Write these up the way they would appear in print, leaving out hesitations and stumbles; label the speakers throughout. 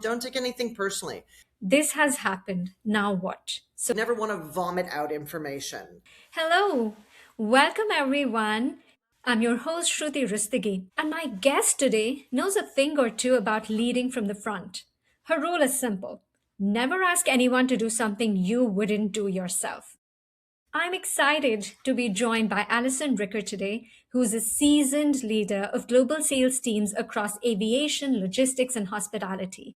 Speaker 1: Don't take anything personally.
Speaker 2: This has happened. Now what? So,
Speaker 1: You never want to vomit out information.
Speaker 2: hello. Welcome, everyone. I'm your host, Shruti Rustagi, and my guest today knows a thing or two about leading from the front. Her rule is simple: never ask anyone to do something you wouldn't do yourself. I'm excited to be joined by Alison Ricker today, who's a seasoned leader of global sales teams across aviation, logistics, and hospitality.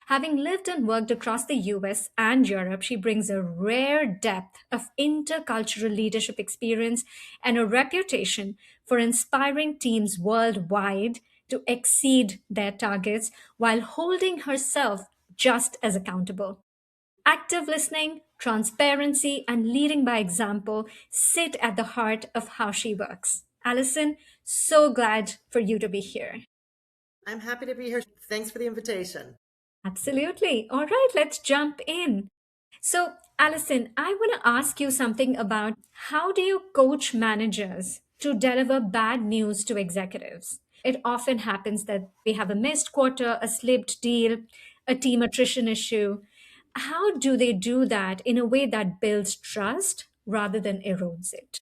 Speaker 2: Having lived and worked across the US and Europe, she brings a rare depth of intercultural leadership experience and a reputation for inspiring teams worldwide to exceed their targets while holding herself just as accountable. Active listening, transparency, and leading by example sit at the heart of how she works. Alison, so glad for you to be here.
Speaker 1: I'm happy to be here. Thanks for the invitation.
Speaker 2: Absolutely. All right, let's jump in. So, Alison, I want to ask you something about how do you coach managers to deliver bad news to executives? It often happens that we have a missed quarter, a slipped deal, a team attrition issue. How do they do that in a way that builds trust rather than erodes it?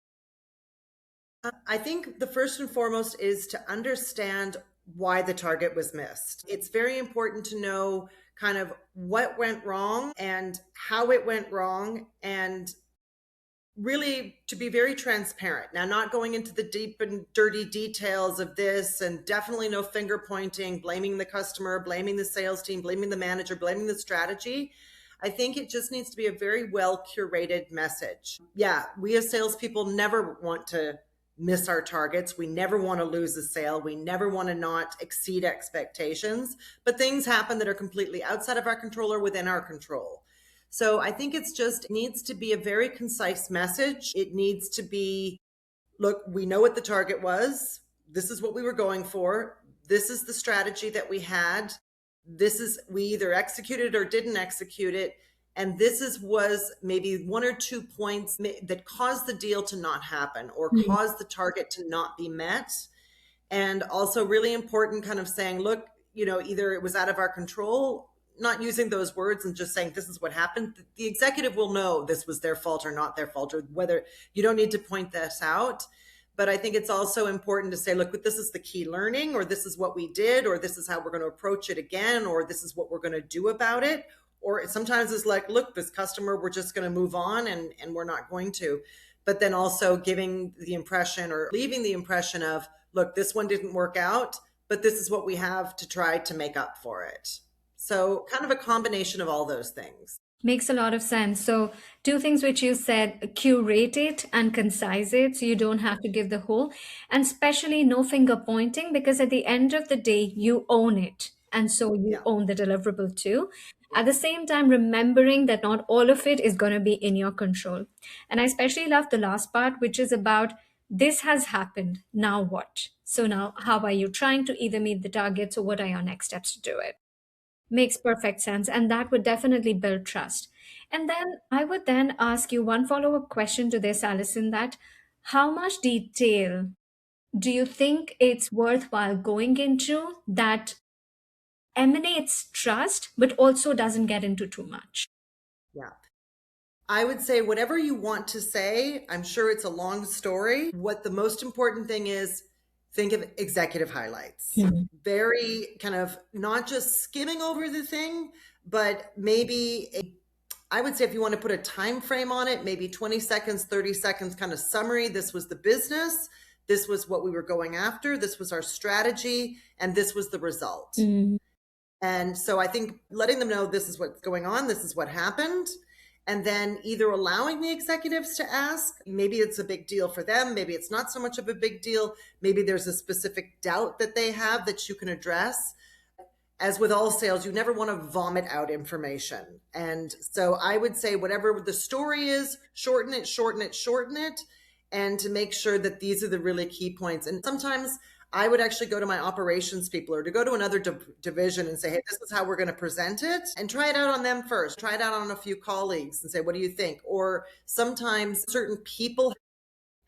Speaker 1: I think the first and foremost is to understand why the target was missed. It's very important to know kind of what went wrong and how it went wrong, and really to be very transparent. Now, not going into the deep and dirty details of this, and definitely no finger pointing, blaming the customer, blaming the sales team, blaming the manager, blaming the strategy. I think it just needs to be a very well curated message. Yeah, we as salespeople never want to miss our targets. We never want to lose a sale. We never want to not exceed expectations, but things happen that are completely outside of our control or within our control. So I think it's just needs to be a very concise message. It needs to be, look, we know what the target was. This is what we were going for. This is the strategy that we had. This is, we either executed or didn't execute it. And this was maybe one or two points that caused the deal to not happen or caused the target to not be met. And also really important kind of saying, look, either it was out of our control, not using those words and just saying this is what happened. The executive will know this was their fault or not their fault, or whether you don't need to point this out. But I think it's also important to say, look, this is the key learning, or this is what we did, or this is how we're going to approach it again, or this is what we're going to do about it. Or sometimes it's like, look, this customer, we're just going to move on and we're not going to. But then also giving the impression or leaving the impression of, look, this one didn't work out, but this is what we have to try to make up for it. So kind of a combination of all those things.
Speaker 2: Makes a lot of sense. So, two things which you said: curate it and concise it so you don't have to give the whole, and especially no finger pointing, because at the end of the day, you own it. And so you
Speaker 1: Yeah.
Speaker 2: own the deliverable too. At the same time, remembering that not all of it is going to be in your control. And I especially love the last part, which is about this has happened. Now what? So, now how are you trying to either meet the targets or what are your next steps to do it? Makes perfect sense. And that would definitely build trust. And then I would then ask you one follow up question to this, Alison, that how much detail do you think it's worthwhile going into that emanates trust, but also doesn't get into too much?
Speaker 1: Yeah. I would say whatever you want to say. I'm sure it's a long story. What the most important thing is, think of executive highlights.
Speaker 2: Mhm.
Speaker 1: Very kind of not just skimming over the thing, but maybe I would say if you want to put a time frame on it, maybe 20 seconds, 30 seconds kind of summary. This was the business. This was what we were going after. This was our strategy. And this was the result.
Speaker 2: Mm.
Speaker 1: And so I think letting them know this is what's going on, this is what happened. And then either allowing the executives to ask, maybe it's a big deal for them, maybe it's not so much of a big deal, maybe there's a specific doubt that they have that you can address. As with all sales, you never want to vomit out information. And so I would say, whatever the story is, shorten it, shorten it, shorten it, and to make sure that these are the really key points. And sometimes I would actually go to my operations people or to go to another division and say, hey, this is how we're going to present it, and try it out on them first. Try it out on a few colleagues and say, what do you think? Or sometimes certain people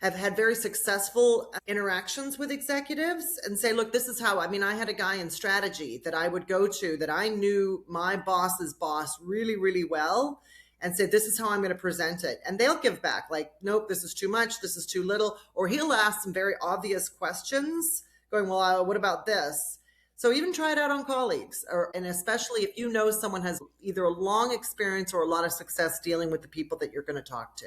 Speaker 1: have had very successful interactions with executives and say, look, this is how, I mean, I had a guy in strategy that I would go to that I knew my boss's boss really, really well and say, this is how I'm going to present it. And they'll give back like, nope, this is too much. This is too little. Or he'll ask some very obvious questions going, well, what about this? So even try it out on colleagues, and especially if you know someone has either a long experience or a lot of success dealing with the people that you're going to talk to.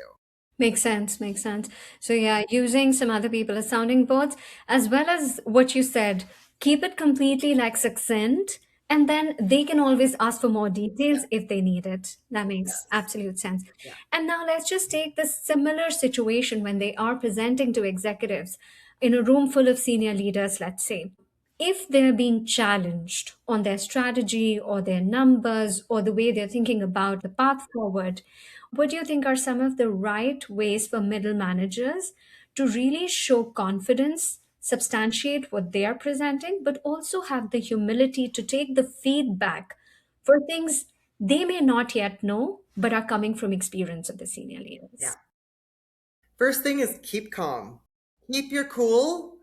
Speaker 2: Makes sense, makes sense. So yeah, using some other people as sounding boards, as well as what you said, keep it completely like succinct, and then they can always ask for more
Speaker 1: Yeah.
Speaker 2: details if they need it. That makes
Speaker 1: Yes.
Speaker 2: absolute sense.
Speaker 1: Yeah.
Speaker 2: And now let's just take this similar situation when they are presenting to executives in a room full of senior leaders, let's say. If they're being challenged on their strategy or their numbers or the way they're thinking about the path forward, what do you think are some of the right ways for middle managers to really show confidence, substantiate what they are presenting, but also have the humility to take the feedback for things they may not yet know, but are coming from experience of the senior
Speaker 1: Yeah.
Speaker 2: leaders?
Speaker 1: First thing is keep calm. Keep your cool.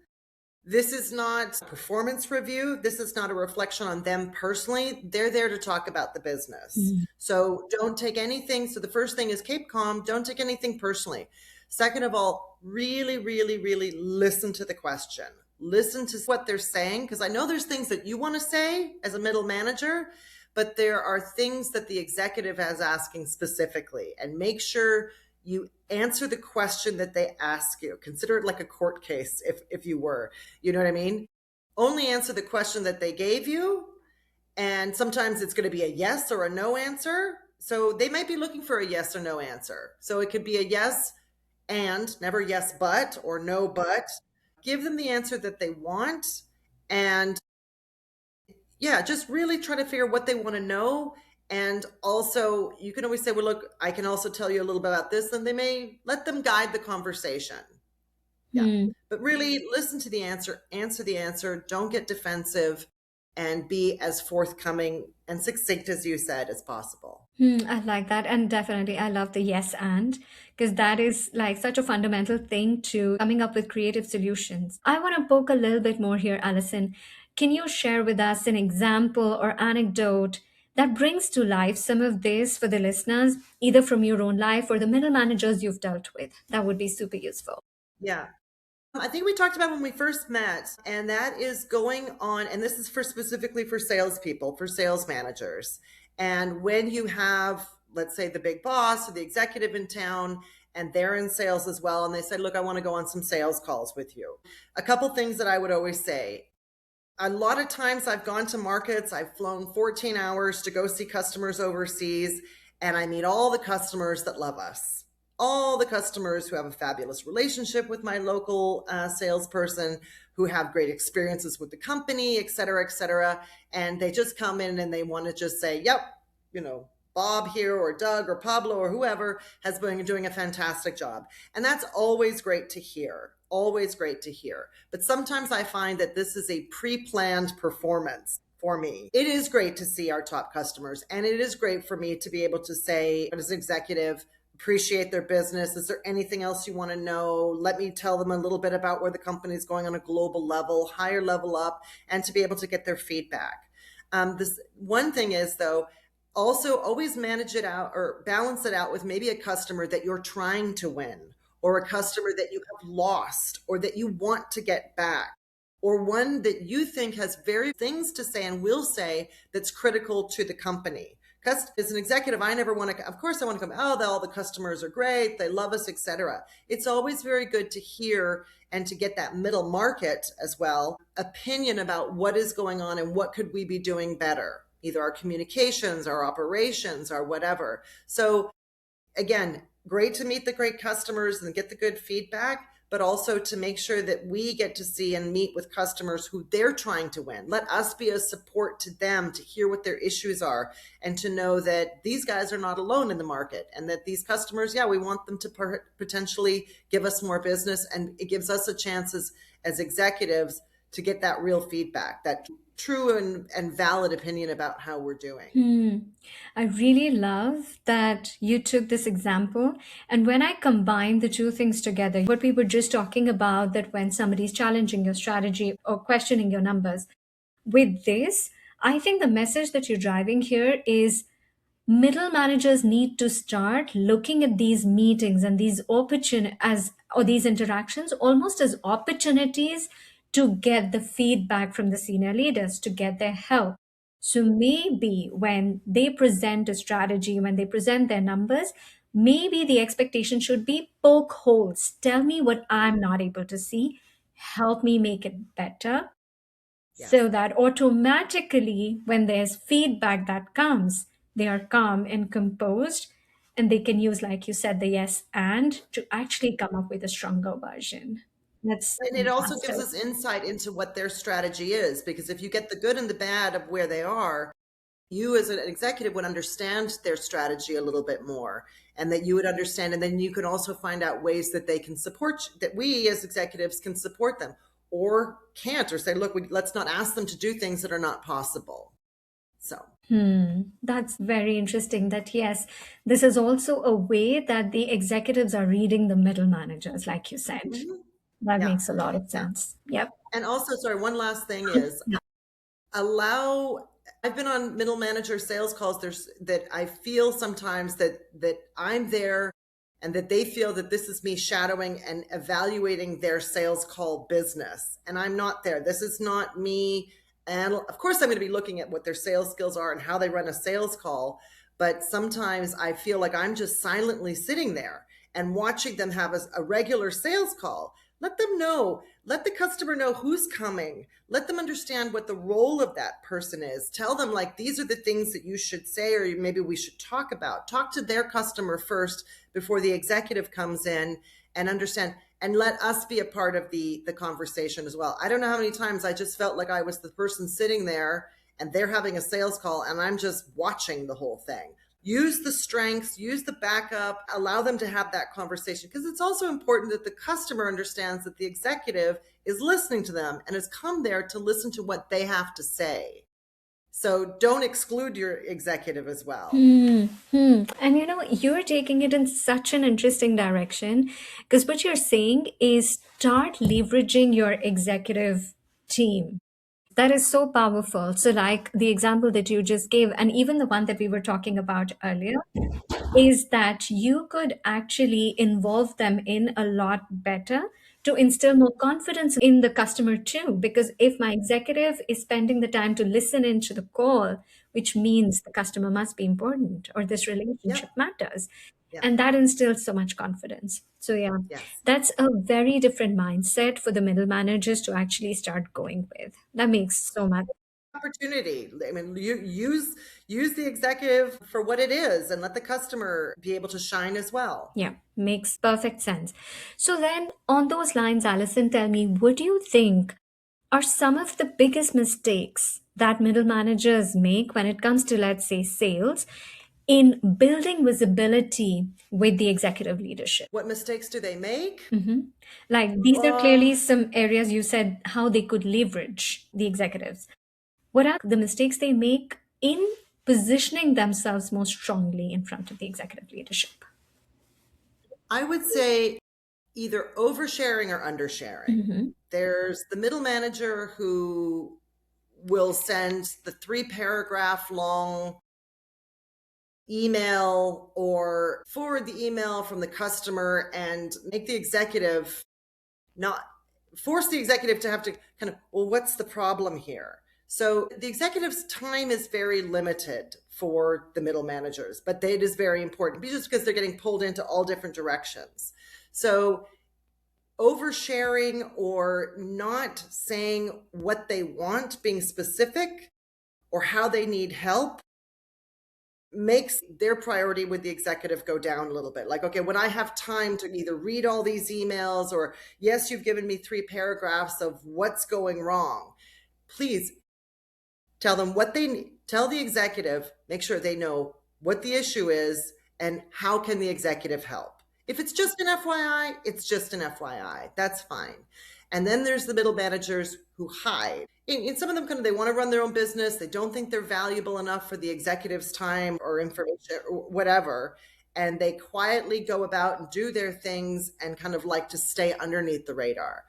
Speaker 1: This is not a performance review. This is not a reflection on them personally. They're there to talk about the business.
Speaker 2: Mm.
Speaker 1: So don't take anything. So the first thing is keep calm. Don't take anything personally. Second of all, really, really, really listen to the question. Listen to what they're saying, because I know there's things that you want to say as a middle manager, but there are things that the executive is asking specifically, and make sure you answer the question that they ask you. Consider it like a court case, if you were, you know what I mean? Only answer the question that they gave you. And sometimes it's going to be a yes or a no answer. So they might be looking for a yes or no answer. So it could be a yes and never yes, but, or no, but. Give them the answer that they want. And yeah, just really try to figure what they want to know. And also, you can always say, well, look, I can also tell you a little bit about this, and they may let them guide the conversation. Yeah.
Speaker 2: Hmm.
Speaker 1: But really listen to the answer the answer, don't get defensive, and be as forthcoming and succinct as you said as possible.
Speaker 2: I like that. And definitely, I love the yes and, because that is like such a fundamental thing to coming up with creative solutions. I want to poke a little bit more here, Alison. Can you share with us an example or anecdote that brings to life some of this for the listeners, either from your own life or the middle managers you've dealt with? That would be super useful.
Speaker 1: Yeah. I think we talked about when we first met, and that is going on, and this is for specifically for salespeople, for sales managers. And when you have, let's say, the big boss or the executive in town, and they're in sales as well, and they say, look, I want to go on some sales calls with you. A couple things that I would always say. A lot of times I've gone to markets, I've flown 14 hours to go see customers overseas, and I meet all the customers that love us. All the customers who have a fabulous relationship with my local salesperson, who have great experiences with the company, et cetera, et cetera. And they just come in and they want to just say, yep, you know, Bob here or Doug or Pablo or whoever has been doing a fantastic job. And that's always great to hear. Always great to hear. But sometimes I find that this is a pre-planned performance for me. It is great to see our top customers, and it is great for me to be able to say, as an executive, appreciate their business. Is there anything else you want to know? Let me tell them a little bit about where the company is going on a global level, higher level up, and to be able to get their feedback. This one thing is, though, also always manage it out or balance it out with maybe a customer that you're trying to win, or a customer that you have lost or that you want to get back, or one that you think has very things to say and will say that's critical to the company. Because as an executive, I never want to, of course, I want to come, oh, all the customers are great, they love us, etc. It's always very good to hear and to get that middle market as well opinion about what is going on and what could we be doing better, either our communications, our operations, or whatever. So again, great to meet the great customers and get the good feedback, but also to make sure that we get to see and meet with customers who they're trying to win. Let us be a support to them to hear what their issues are and to know that these guys are not alone in the market, and that these customers, yeah, we want them to potentially give us more business, and it gives us a chance as executives to get that real feedback, that true and valid opinion about how we're doing.
Speaker 2: I really love that you took this example. And when I combine the two things together, what we were just talking about, that when somebody's challenging your strategy or questioning your numbers, with this, I think the message that you're driving here is middle managers need to start looking at these meetings and these these interactions almost as opportunities to get the feedback from the senior leaders, to get their help. So maybe when they present a strategy, when they present their numbers, maybe the expectation should be poke holes, tell me what I'm not able to see, help me make it better,
Speaker 1: Yes.
Speaker 2: so that automatically when there's feedback that comes, they are calm and composed, and they can use, like you said, the yes and to actually come up with a stronger version. That's
Speaker 1: And it also gives
Speaker 2: fantastic.
Speaker 1: us insight into what their strategy is, because if you get the good and the bad of where they are, you as an executive would understand their strategy a little bit more, and that you would understand, and then you can also find out ways that they can support, that we as executives can support them or can't, or say, look, let's not ask them to do things that are not possible. So
Speaker 2: That's very interesting. That yes, this is also a way that the executives are reading the middle managers, like you said.
Speaker 1: mhm,
Speaker 2: That
Speaker 1: yeah,
Speaker 2: makes a lot of
Speaker 1: yeah.
Speaker 2: sense. Yep.
Speaker 1: And also, sorry, one last thing is,
Speaker 2: Yeah.
Speaker 1: allow, I've been on middle manager sales calls, there's that I feel sometimes that I'm there and that they feel that this is me shadowing and evaluating their sales call business, and I'm not there. This is not me. And of course I'm going to be looking at what their sales skills are and how they run a sales call, but sometimes I feel like I'm just silently sitting there and watching them have a regular sales call. Let them know, let the customer know who's coming, let them understand what the role of that person is. Tell them, like, these are the things that you should say, or maybe we should talk about. Talk to their customer first before the executive comes in, and understand, and let us be a part of the conversation as well. I don't know how many times I just felt like I was the person sitting there and they're having a sales call and I'm just watching the whole thing. Use the strengths, use the backup, allow them to have that conversation, because it's also important that the customer understands that the executive is listening to them and has come there to listen to what they have to say. So don't exclude your executive as well.
Speaker 2: And you know, you're taking it in such an interesting direction, because what you're saying is start leveraging your executive team. That is so powerful. So, like the example that you just gave, and even the one that we were talking about earlier, is that you could actually involve them in a lot better to instill more confidence in the customer too. Because if my executive is spending the time to listen into the call, which means the customer must be important or this relationship
Speaker 1: Yep.
Speaker 2: matters.
Speaker 1: Yep.
Speaker 2: And that instills so much confidence. So, yeah,
Speaker 1: Yes.
Speaker 2: that's a very different mindset for the middle managers to actually start going with. That makes so much.
Speaker 1: Opportunity. I mean, you use the executive for what it is, and let the customer be able to shine as well.
Speaker 2: Yeah, makes perfect sense. So then, on those lines, Alison, tell me, what do you think are some of the biggest mistakes that middle managers make when it comes to, let's say, sales in building visibility with the executive leadership?
Speaker 1: What mistakes do they make?
Speaker 2: Like, these are clearly
Speaker 1: Um,
Speaker 2: some areas you said how they could leverage the executives. What are the mistakes they make in positioning themselves more strongly in front of the executive leadership?
Speaker 1: I would say either oversharing or undersharing. There's the middle manager who will send the 3 paragraph long email or forward the email from the customer and make the executive not force the executive to have to kind of, well, what's the problem here? So the executive's time is very limited for the middle managers, but it is very important just because they're getting pulled into all different directions. So oversharing or not saying what they want, being specific, or how they need help, makes their priority with the executive go down a little bit. Like, okay, when I have time to either read all these emails, or yes, you've given me 3 paragraphs of what's going wrong, please tell them what they need. Tell the executive, make sure they know what the issue is and how can the executive help. If it's just an FYI, it's just an FYI. That's fine. And then there's the middle managers who hide. And some of them they want to run their own business. They don't think they're valuable enough for the executive's time or information or whatever. And they quietly go about and do their things and kind of like to stay underneath the radar.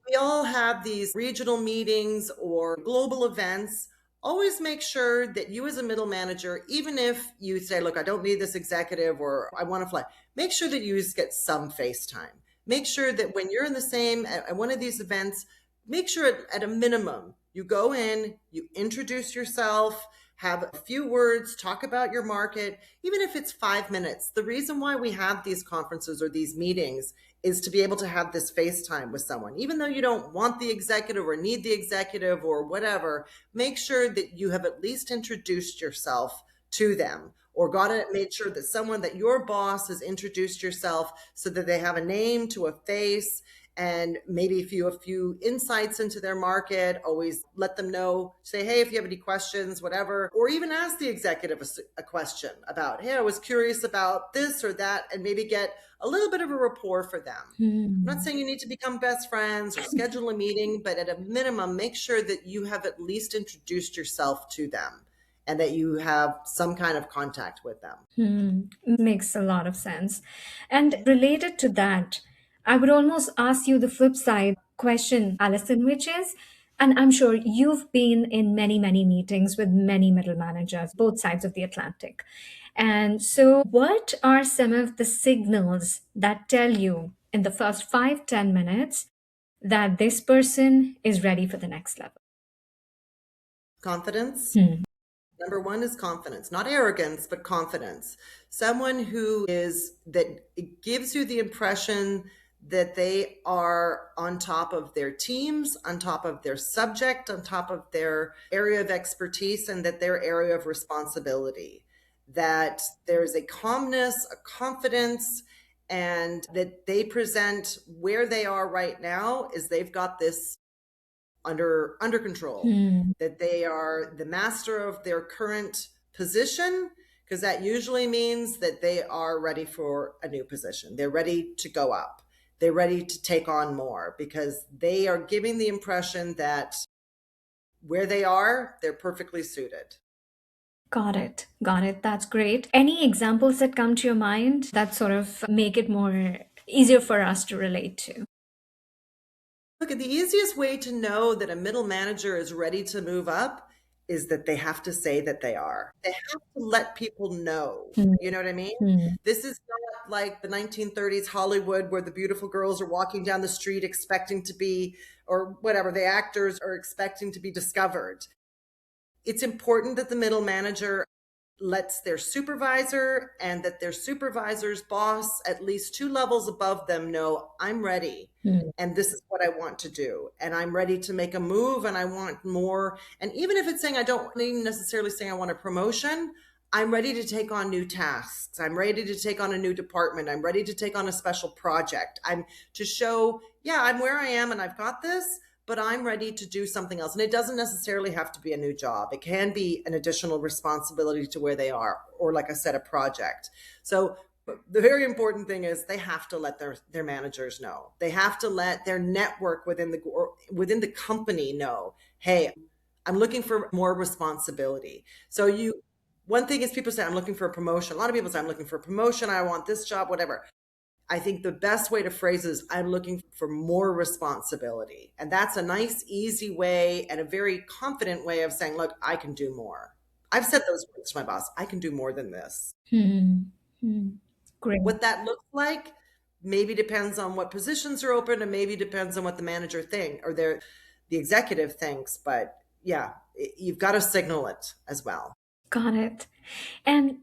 Speaker 1: We all have these regional meetings or global events. Always make sure that you, as a middle manager, even if you say, look, I don't need this executive or I want to fly, make sure that you just get some face time. Make sure that when you're in the same at one of these events, make sure at a minimum you go in, you introduce yourself, have a few words, talk about your market, even if it's 5 minutes. The reason why we have these conferences or these meetings is to be able to have this FaceTime with someone. Even though you don't want the executive or need the executive or whatever, make sure that you have at least introduced yourself to them or made sure that someone, that your boss has introduced yourself so that they have a name to a face, and maybe if you have a few insights into their market, always let them know, say, hey, if you have any questions, whatever, or even ask the executive a question about, hey, I was curious about this or that, and maybe get a little bit of a rapport for them. I'm not saying you need to become best friends or schedule a meeting, but at a minimum, make sure that you have at least introduced yourself to them and that you have some kind of contact with them.
Speaker 2: Makes a lot of sense. And related to that, I would almost ask you the flip side question, Alison, which is, and I'm sure you've been in many, many meetings with many middle managers, both sides of the Atlantic. And so, what are some of the signals that tell you in the first 5, 10 minutes that this person is ready for the next level?
Speaker 1: Confidence. Number one is confidence, not arrogance, but confidence. Someone that it gives you the impression that they are on top of their teams, on top of their subject, on top of their area of expertise, and that their area of responsibility. That there's a calmness, a confidence, and that they present where they are right now is they've got this under control, that they are the master of their current position, because that usually means that they are ready for a new position. They're ready to go up. They're ready to take on more because they are giving the impression that where they are, they're perfectly suited.
Speaker 2: Got it. Got it. That's great. Any examples that come to your mind that sort of make it more easier for us to relate to?
Speaker 1: Look, the easiest way to know that a middle manager is ready to move up is that they have to say that they are. They have to let people know. You know what I mean? This is not like the 1930s Hollywood where the beautiful girls are walking down the street expecting to be, or whatever, the actors are expecting to be discovered. It's important that the middle manager lets their supervisor and that their supervisor's boss at least 2 levels above them know, I'm ready and this is what I want to do and I'm ready to make a move and I want more. And even if it's saying I don't necessarily saying I want a promotion, I'm ready to take on new tasks. I'm ready to take on a new department. I'm ready to take on a special project. I'm to show, yeah, I'm where I am and I've got this, but I'm ready to do something else. And it doesn't necessarily have to be a new job. It can be an additional responsibility to where they are, or like I said, a project. So the very important thing is they have to let their managers know. They have to let their network within the company know, hey, I'm looking for more responsibility. So one thing is people say, I'm looking for a promotion. A lot of people say, I'm looking for a promotion. I want this job, whatever. I think the best way to phrase is I'm looking for more responsibility. And that's a nice, easy way and a very confident way of saying, look, I can do more. I've said those words to my boss. I can do more than this.
Speaker 2: Great.
Speaker 1: What that looks like maybe depends on what positions are open and maybe depends on what the manager thinks or the executive thinks. But yeah, you've got to signal it as well.
Speaker 2: Got it. And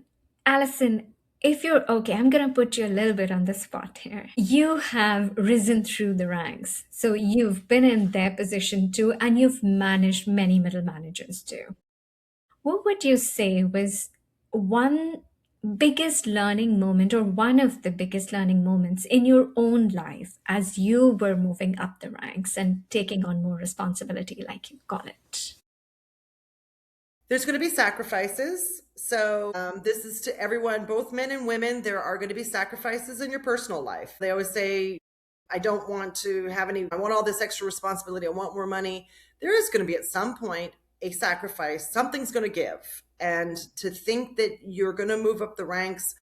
Speaker 2: Alison, if you're okay, I'm going to put you a little bit on the spot here. You have risen through the ranks. So you've been in their position too, and you've managed many middle managers too. What would you say was one biggest learning moment or one of the biggest learning moments in your own life as you were moving up the ranks and taking on more responsibility, like you call it?
Speaker 1: There's going to be sacrifices. So this is to everyone, both men and women. There are going to be sacrifices in your personal life. They always say, I don't want to have any, I want all this extra responsibility. I want more money. There is going to be at some point a sacrifice. Something's going to give. And to think that you're going to move up the ranks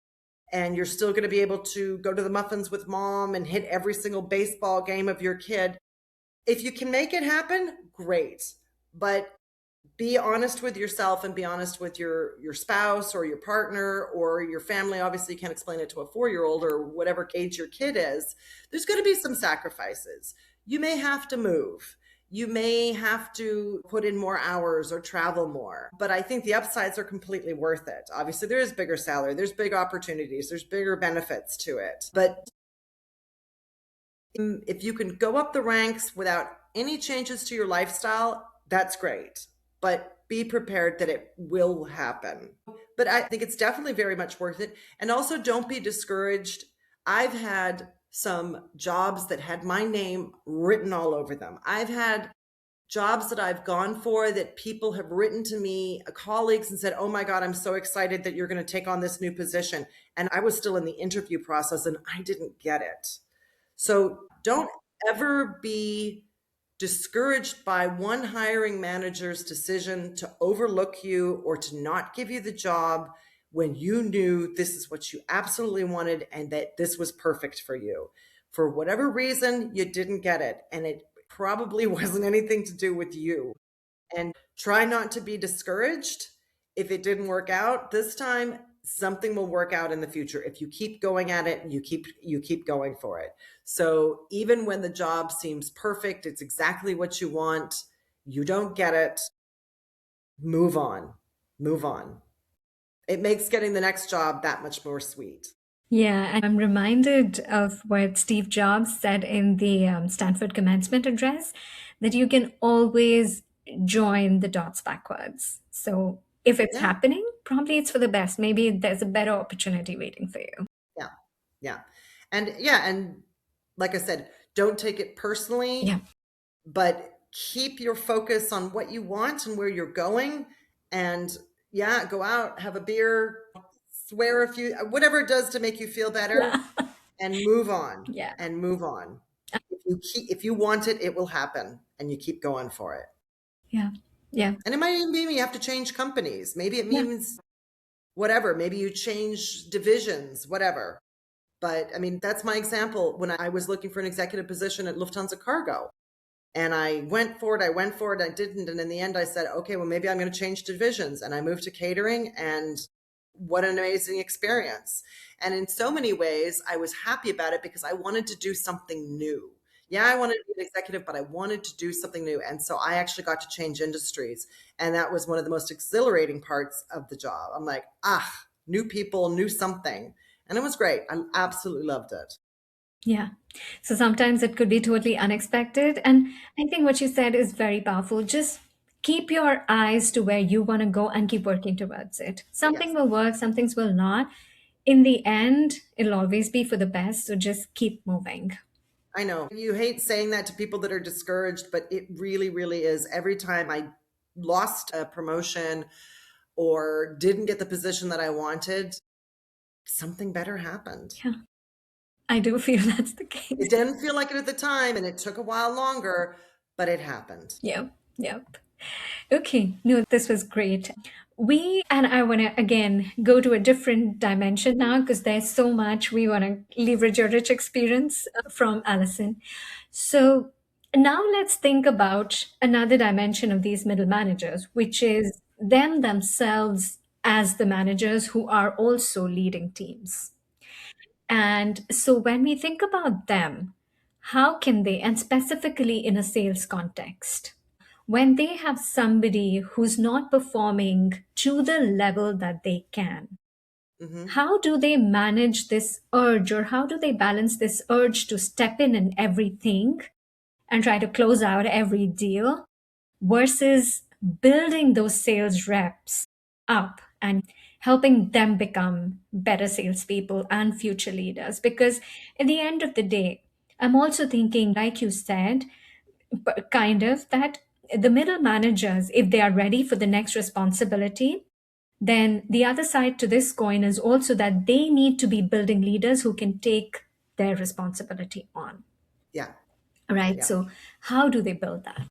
Speaker 1: and you're still going to be able to go to the muffins with mom and hit every single baseball game of your kid, if you can make it happen, great. But be honest with yourself and be honest with your spouse or your partner or your family. Obviously you can't explain it to a 4-year-old or whatever age your kid is. There's going to be some sacrifices. You may have to move, you may have to put in more hours or travel more, but I think the upsides are completely worth it. Obviously there is bigger salary, there's big opportunities, there's bigger benefits to it, but if you can go up the ranks without any changes to your lifestyle, that's great. But be prepared that it will happen. But I think it's definitely very much worth it. And also, don't be discouraged. I've had some jobs that had my name written all over them. I've had jobs that I've gone for that people have written to me, colleagues, and said, "Oh my God, I'm so excited that you're going to take on this new position." And I was still in the interview process and I didn't get it. So don't ever be discouraged by one hiring manager's decision to overlook you or to not give you the job when you knew this is what you absolutely wanted and that this was perfect for you. For whatever reason, you didn't get it, and it probably wasn't anything to do with you. And try not to be discouraged. If it didn't work out this time, something will work out in the future if you keep going at it and you keep going for it. So even when the job seems perfect, it's exactly what you want, you don't get it, move on. Move on. It makes getting the next job that much more sweet.
Speaker 2: Yeah, and I'm reminded of what Steve Jobs said in the Stanford commencement address, that you can always join the dots backwards. So if it's
Speaker 1: Yeah.
Speaker 2: happening, probably it's for the best. Maybe there's a better opportunity waiting for you.
Speaker 1: Yeah. Yeah. And like I said, don't take it personally,
Speaker 2: Yeah.
Speaker 1: but keep your focus on what you want and where you're going. And yeah, go out, have a beer, swear a few, whatever it does to make you feel better,
Speaker 2: Yeah.
Speaker 1: and move on
Speaker 2: Yeah.
Speaker 1: and move on. If you want it, it will happen, and you keep going for it.
Speaker 2: Yeah. Yeah.
Speaker 1: And it might even mean you have to change companies. Maybe it
Speaker 2: Yeah.
Speaker 1: means whatever. Maybe you change divisions, whatever. But I mean, that's my example when I was looking for an executive position at Lufthansa Cargo. And I went for it, I didn't. And in the end, I said, okay, well, maybe I'm going to change divisions. And I moved to catering, and what an amazing experience. And in so many ways, I was happy about it because I wanted to do something new. Yeah, I wanted to be an executive, but I wanted to do something new. And so I actually got to change industries. And that was one of the most exhilarating parts of the job. I'm like, new people, new something. And it was great. I absolutely loved it.
Speaker 2: Yeah. So sometimes it could be totally unexpected. And I think what you said is very powerful. Just keep your eyes to where you want to go and keep working towards it. Something
Speaker 1: Yes.
Speaker 2: will work, some things will not. In the end, it'll always be for the best. So just keep moving.
Speaker 1: I know you hate saying that to people that are discouraged, but it really, really is. Every time I lost a promotion or didn't get the position that I wanted, something better happened.
Speaker 2: Yeah, I do feel that's the
Speaker 1: It
Speaker 2: case.
Speaker 1: didn't feel like it at the time, and it took a while longer, but it happened.
Speaker 2: Yep. Yep. Okay, no, this was great. And I want to again go to a different dimension now because there's so much we want to leverage your rich experience from Alison. So now let's think about another dimension of these middle managers, which is them themselves as the managers who are also leading teams. And so when we think about them, how can they, and specifically in a sales context, when they have somebody who's not performing to the level that they can,
Speaker 1: Hmm.
Speaker 2: how do they manage this urge, or how do they balance this urge to step in everything and try to close out every deal versus building those sales reps up and helping them become better salespeople and future leaders? Because at the end of the day, I'm also thinking, like you said, kind of that the middle managers, if they are ready for the next responsibility, then the other side to this coin is also that they need to be building leaders who can take their responsibility on.
Speaker 1: Yeah.
Speaker 2: Right.
Speaker 1: Yeah.
Speaker 2: So, how do they build that?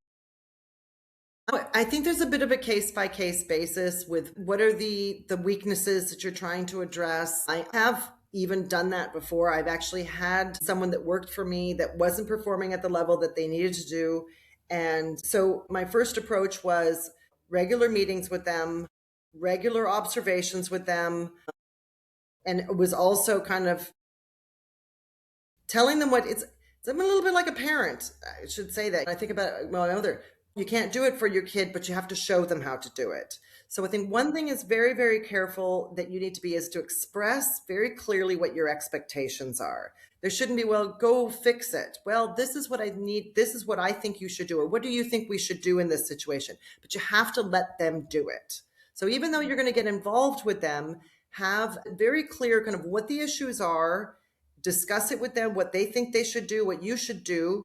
Speaker 1: I think there's a bit of a case by case basis with what are the weaknesses that you're trying to address. I have even done that before. I've actually had someone that worked for me that wasn't performing at the level that they needed to do. And so my first approach was regular meetings with them, regular observations with them, and it was also kind of telling them what it's I'm a little bit like a parent. I should say that. I think about well, another you can't do it for your kid, but you have to show them how to do it. So I think one thing is very, very careful that you need to be is to express very clearly what your expectations are. There shouldn't be, well, go fix it. Well, this is what I need. This is what I think you should do. Or what do you think we should do in this situation? But you have to let them do it. So even though you're going to get involved with them, have very clear kind of what the issues are, discuss it with them, what they think they should do, what you should do.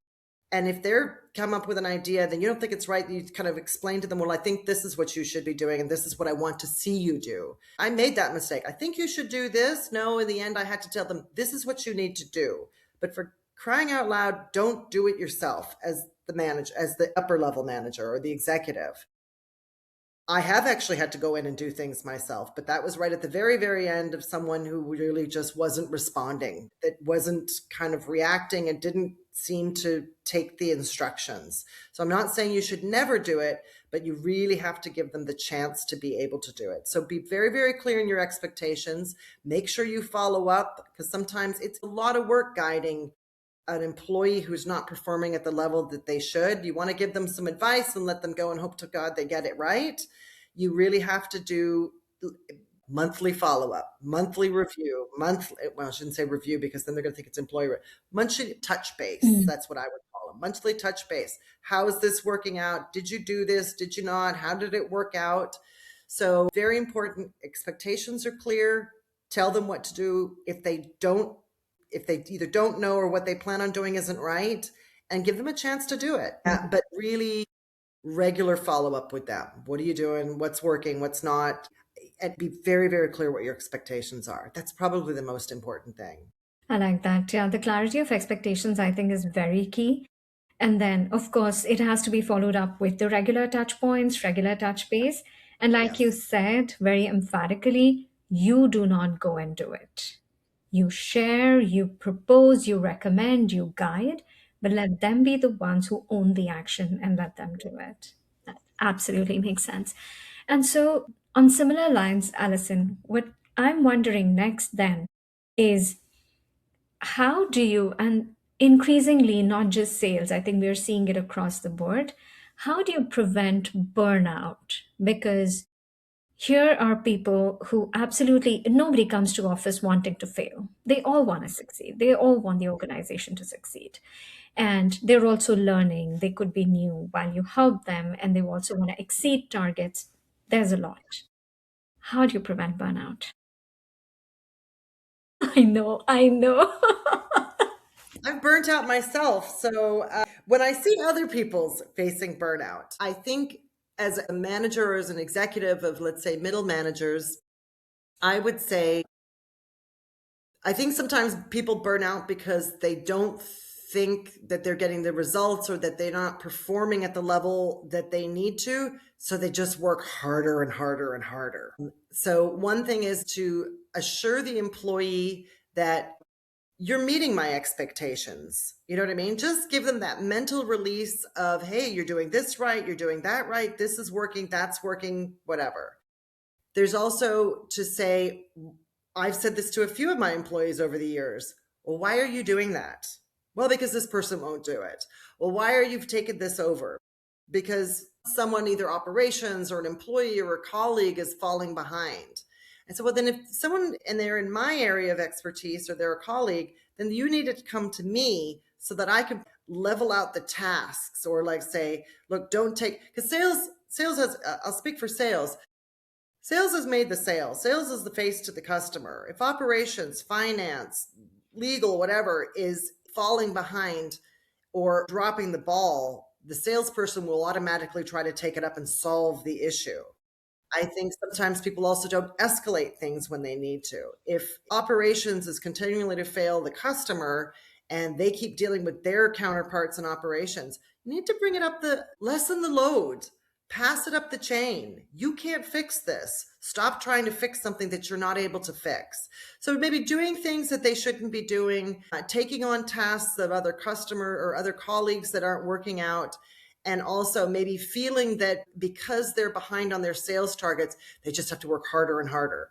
Speaker 1: And if they're come up with an idea, then you don't think it's right. You kind of explain to them, well, I think this is what you should be doing, and this is what I want to see you do. I made that mistake. I think you should do this. No, in the end, I had to tell them, this is what you need to do. But for crying out loud, don't do it yourself as the manager, as the upper level manager or the executive. I have actually had to go in and do things myself, but that was right at the very, very end of someone who really just wasn't responding, that wasn't kind of reacting and didn't seem to take the instructions. So I'm not saying you should never do it, but you really have to give them the chance to be able to do it. So be very, very clear in your expectations. Make sure you follow up because sometimes it's a lot of work guiding an employee who's not performing at the level that they should. You want to give them some advice and let them go and hope to God they get it right. You really have to do monthly follow-up, monthly review, monthly, well, I shouldn't say review because then they're going to think it's employee, monthly touch base.
Speaker 2: Mm.
Speaker 1: That's what I would call them. Monthly touch base. How is this working out? Did you do this? Did you not? How did it work out? So very important. Expectations are clear. Tell them what to do. If they either don't know or what they plan on doing isn't right, and give them a chance to do it. But really regular follow up with them. What are you doing? What's working? What's not? And be very, very clear what your expectations are. That's probably the most important thing.
Speaker 2: I like that. Yeah, the clarity of expectations, I think, is very key. And then, of course, it has to be followed up with the regular touch points, regular touch base. And like you
Speaker 1: Yes.
Speaker 2: said very emphatically, you do not go and do it. You share, you propose, you recommend, you guide, but let them be the ones who own the action and let them do it. That absolutely makes sense. And so, on similar lines, Alison, what I'm wondering next then is how do you, and increasingly not just sales, I think we're seeing it across the board, how do you prevent burnout? Because here are people who absolutely nobody comes to office wanting to fail. They all want to succeed. They all want the organization to succeed. And they're also learning. They could be new while you help them, and they also want to exceed targets. There's a lot. How do you prevent burnout? I know, I know.
Speaker 1: I've burnt out myself. So when I see other people's facing burnout, I think as a manager or as an executive of, let's say, middle managers, I would say I think sometimes people burn out because they don't think that they're getting the results or that they're not performing at the level that they need to. So they just work harder and harder and harder. So, one thing is to assure the employee that you're meeting my expectations. You know what I mean? Just give them that mental release of, hey, you're doing this right, you're doing that right, this is working, that's working, whatever. There's also to say, I've said this to a few of my employees over the years. Well, why are you doing that? Well, because this person won't do it. Well, why are you taking this over? Because someone, either operations or an employee or a colleague, is falling behind. And so, well, then if someone and they're in my area of expertise or they're a colleague, then you need to come to me so that I can level out the tasks or like say, look, don't take, because sales has, I'll speak for sales. Sales has made the sale. Sales is the face to the customer. If operations, finance, legal, whatever is falling behind or dropping the ball, the salesperson will automatically try to take it up and solve the issue. I think sometimes people also don't escalate things when they need to. If operations is continually to fail the customer and they keep dealing with their counterparts in operations. You need to bring it up the lessen the load, pass it up the chain. You can't fix this. Stop trying to fix something that you're not able to fix. So maybe doing things that they shouldn't be doing, taking on tasks of other customer or other colleagues that aren't working out, and also maybe feeling that because they're behind on their sales targets, they just have to work harder and harder.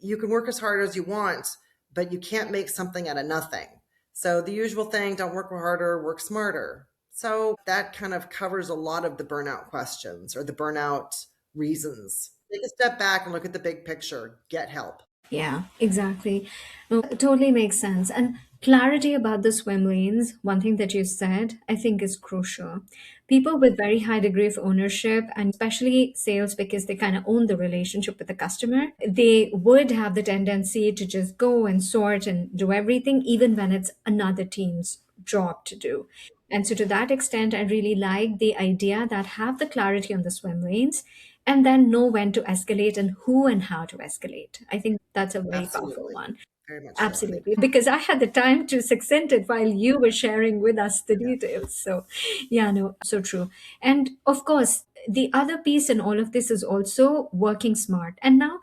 Speaker 1: You can work as hard as you want, but you can't make something out of nothing. So the usual thing, don't work harder, work smarter. So that kind of covers a lot of the burnout questions or the burnout reasons. Take a step back and look at the big picture. Get help.
Speaker 2: Yeah, exactly. No, it totally makes sense. And clarity about the swim lanes, one thing that you said, I think is crucial. People with very high degree of ownership, and especially sales because they kind of own the relationship with the customer, they would have the tendency to just go and sort and do everything, even when it's another team's job to do. And so, to that extent, I really like the idea that have the clarity on the swim lanes and then know when to escalate and who and how to escalate. I think that's a very powerful
Speaker 1: Absolutely.
Speaker 2: one.
Speaker 1: Very much so.
Speaker 2: Absolutely. Because I had the time to succinct it while you were sharing with us the
Speaker 1: Yeah.
Speaker 2: details. So, yeah, no, so true. And of course, the other piece in all of this is also working smart. And now,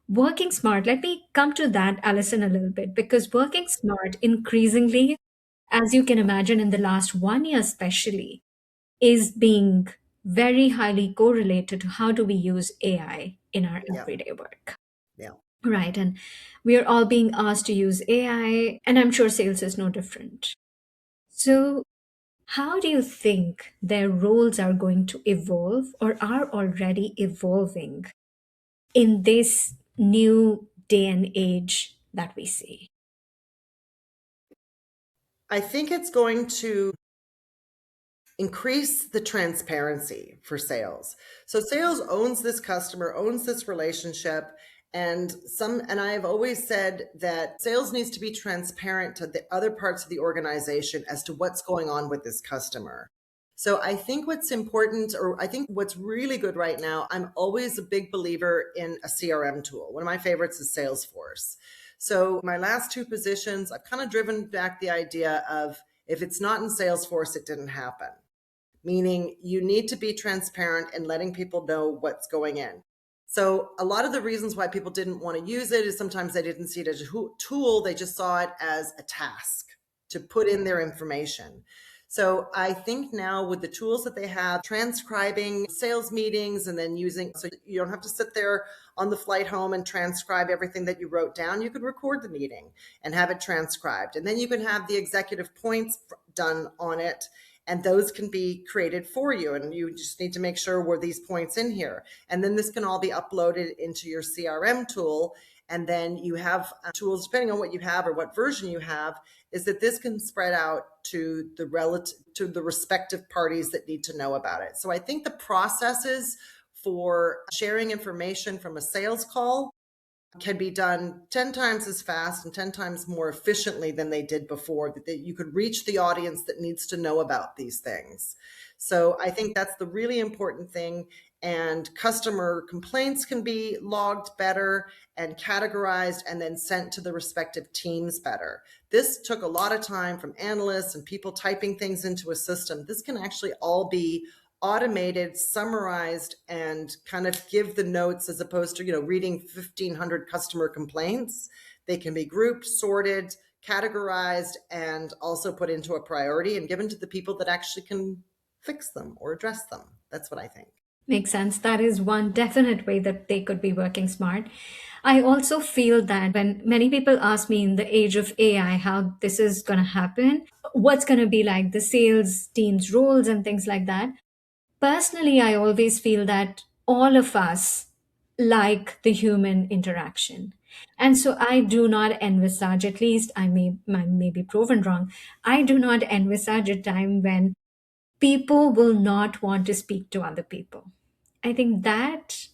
Speaker 2: working smart, let me come to that, Alison, a little bit, because working smart increasingly, as you can imagine, in the last 1 year especially, is being very highly correlated to how do we use AI in our
Speaker 1: Yeah.
Speaker 2: everyday work.
Speaker 1: Yeah.
Speaker 2: Right. And we are all being asked to use AI, and I'm sure sales is no different. So, how do you think their roles are going to evolve or are already evolving in this new day and age that we see?
Speaker 1: I think it's going to increase the transparency for sales. So sales owns this customer, owns this relationship, and I've always said that sales needs to be transparent to the other parts of the organization as to what's going on with this customer. So I think what's important, or I think what's really good right now, I'm always a big believer in a CRM tool. One of my favorites is Salesforce. So my last two positions, I've kind of driven back the idea of if it's not in Salesforce, it didn't happen, meaning you need to be transparent and letting people know what's going in. So a lot of the reasons why people didn't want to use it is sometimes they didn't see it as a tool, they just saw it as a task to put in their information. So I think now with the tools that they have, transcribing sales meetings and then using, so you don't have to sit there on the flight home and transcribe everything that you wrote down. You could record the meeting and have it transcribed. And then you can have the executive points done on it, and those can be created for you, and you just need to make sure were these points in here, and then this can all be uploaded into your CRM tool. And then you have tools depending on what you have or what version you have, is that this can spread out to the respective parties that need to know about it. So I think the processes for sharing information from a sales call can be done 10 times as fast and 10 times more efficiently than they did before, that you could reach the audience that needs to know about these things. So I think that's the really important thing. And customer complaints can be logged better and categorized and then sent to the respective teams better. This took a lot of time from analysts and people typing things into a system. This can actually all be automated, summarized, and kind of give the notes as opposed to, reading 1,500 customer complaints. They can be grouped, sorted, categorized, and also put into a priority and given to the people that actually can fix them or address them. That's what I think.
Speaker 2: Makes sense. That is one definite way that they could be working smart. I also feel that when many people ask me in the age of AI how this is going to happen, what's going to be like the sales team's roles and things like that. Personally, I always feel that all of us like the human interaction. And so I do not envisage, at least I may be proven wrong, I do not envisage a time when people will not want to speak to other people. I think that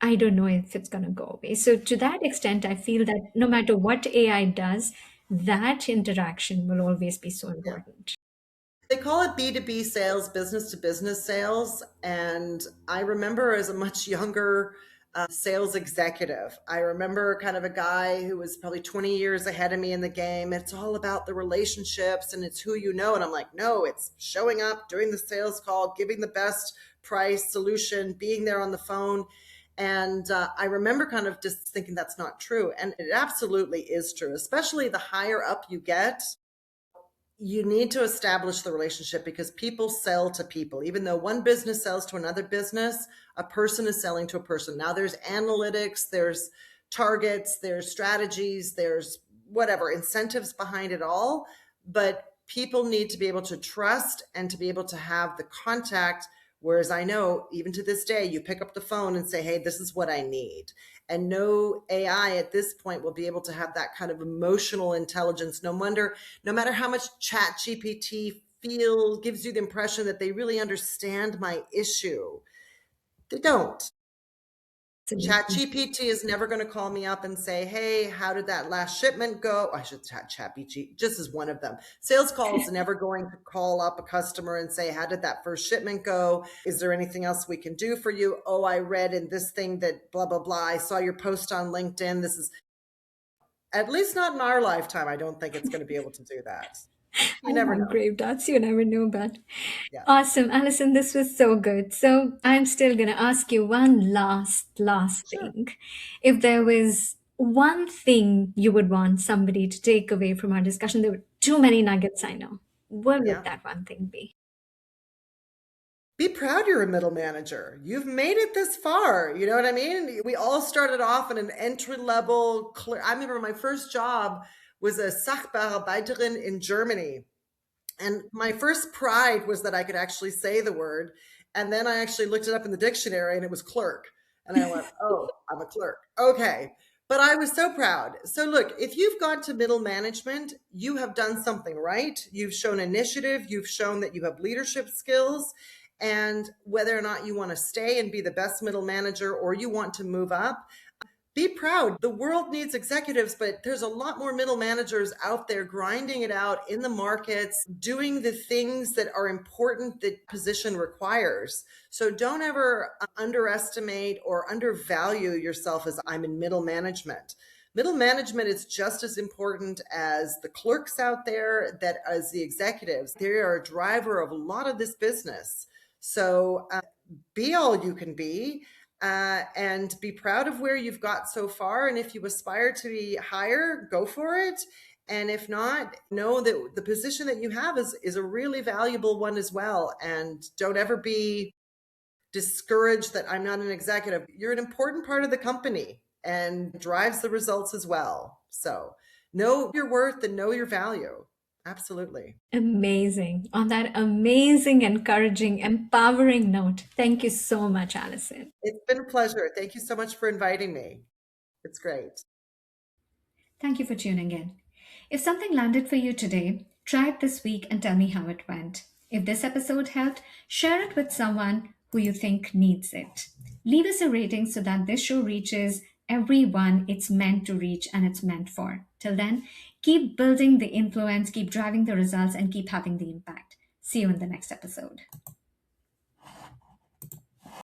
Speaker 2: I don't know if it's going to go away. So, to that extent, I feel that no matter what AI does, that interaction will always be so
Speaker 1: Yeah.
Speaker 2: important.
Speaker 1: They call it B2B sales, business to business sales. And I remember as a much younger sales executive. I remember kind of a guy who was probably 20 years ahead of me in the game. It's all about the relationships and it's who you know. And I'm like, no, it's showing up, doing the sales call, giving the best price solution, being there on the phone. And I remember kind of just thinking that's not true. And it absolutely is true, especially the higher up you get. You need to establish the relationship because people sell to people. Even though one business sells to another business, a person is selling to a person. Now there's analytics, there's targets, there's strategies, there's whatever incentives behind it all. But people need to be able to trust and to be able to have the contact. Whereas I know even to this day, you pick up the phone and say, hey, this is what I need. And no AI at this point will be able to have that kind of emotional intelligence. No matter how much chat GPT gives you the impression that they really understand my issue. They don't. Chat GPT is never going to call me up and say, hey, how did that last shipment go? I should chat GPT just as one of them. Sales call is never going to call up a customer and say, how did that first shipment go? Is there anything else we can do for you? Oh, I read in this thing that blah, blah, blah. I saw your post on LinkedIn. This is at least not in our lifetime. I don't think it's going to be able to do that. You
Speaker 2: Oh
Speaker 1: never
Speaker 2: my
Speaker 1: know.
Speaker 2: grave dots, you never know, but
Speaker 1: Yeah,
Speaker 2: awesome, Alison. This was so good. So I'm still gonna ask you one last
Speaker 1: sure.
Speaker 2: thing. If there was one thing you would want somebody to take away from our discussion, there were too many nuggets, I know. What would
Speaker 1: Yeah.
Speaker 2: that one thing be?
Speaker 1: Be proud you're a middle manager. You've made it this far. You know what I mean? We all started off in an entry level. I remember my first job was a Sachbearbeiterin in Germany. And my first pride was that I could actually say the word. And then I actually looked it up in the dictionary and it was clerk. And I went, oh, I'm a clerk. Okay. But I was so proud. So, look, if you've gone to middle management, you have done something right. You've shown initiative. You've shown that you have leadership skills. And whether or not you want to stay and be the best middle manager or you want to move up, be proud. The world needs executives, but there's a lot more middle managers out there grinding it out in the markets, doing the things that are important that position requires. So don't ever underestimate or undervalue yourself as I'm in middle management. Middle management is just as important as the clerks out there, that as the executives. They are a driver of a lot of this business. So be all you can be and be proud of where you've got so far. And if you aspire to be higher, go for it. And if not, know that the position that you have is a really valuable one as well. And don't ever be discouraged that I'm not an executive. You're an important part of the company and drives the results as well. So know your worth and know your value. Absolutely.
Speaker 2: Amazing. On that amazing, encouraging, empowering note, thank you so much, Alison.
Speaker 1: It's been a pleasure. Thank you so much for inviting me. It's great.
Speaker 2: Thank you for tuning in. If something landed for you today, try it this week and tell me how it went. If this episode helped, share it with someone who you think needs it. Leave us a rating so that this show reaches everyone it's meant to reach and it's meant for. Till then, keep building the influence, keep driving the results, and keep having the impact. See you in the next episode.